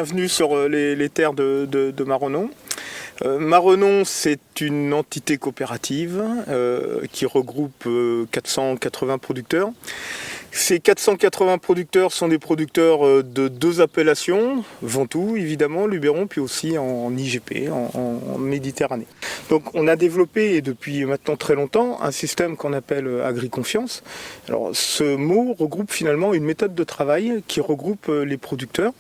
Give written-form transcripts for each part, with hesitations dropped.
bienvenue sur les terres de Marrenon. Marrenon, c'est une entité coopérative qui regroupe 480 producteurs. Ces 480 producteurs sont des producteurs de deux appellations, Ventoux évidemment, Luberon, puis aussi en IGP, en Méditerranée. Donc on a développé, et depuis maintenant très longtemps, un système qu'on appelle AgriConfiance. Alors ce mot regroupe finalement une méthode de travail qui regroupe les producteurs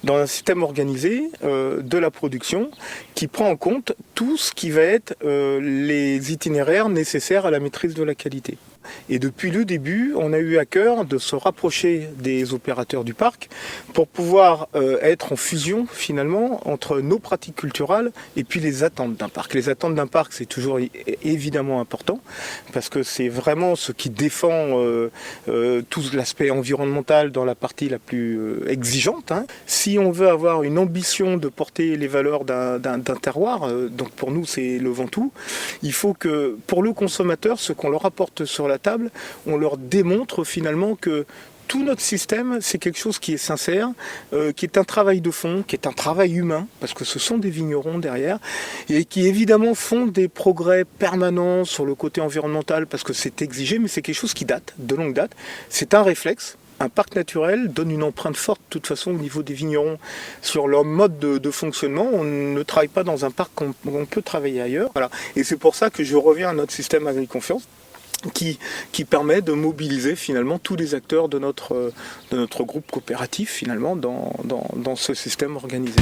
dans un système organisé de la production qui prend en compte tout ce qui va être les itinéraires nécessaires à la maîtrise de la qualité. Et depuis le début, on a eu à cœur de se rapprocher des opérateurs du parc pour pouvoir être en fusion finalement entre nos pratiques culturales et puis les attentes d'un parc. Les attentes d'un parc, c'est toujours évidemment important parce que c'est vraiment ce qui défend tout l'aspect environnemental dans la partie la plus exigeante. Si on veut avoir une ambition de porter les valeurs d'un terroir, donc pour nous c'est le Ventoux, il faut que pour le consommateur, ce qu'on leur apporte sur la table, on leur démontre finalement que tout notre système, c'est quelque chose qui est sincère, qui est un travail de fond, qui est un travail humain, parce que ce sont des vignerons derrière, et qui évidemment font des progrès permanents sur le côté environnemental, parce que c'est exigé, mais c'est quelque chose qui date, de longue date. C'est un réflexe. Un parc naturel donne une empreinte forte, de toute façon, au niveau des vignerons, sur leur mode de fonctionnement. On ne travaille pas dans un parc qu'on peut travailler ailleurs. Voilà. Et c'est pour ça que je reviens à notre système AgriConfiance, qui permet de mobiliser finalement tous les acteurs de notre groupe coopératif finalement dans ce système organisé.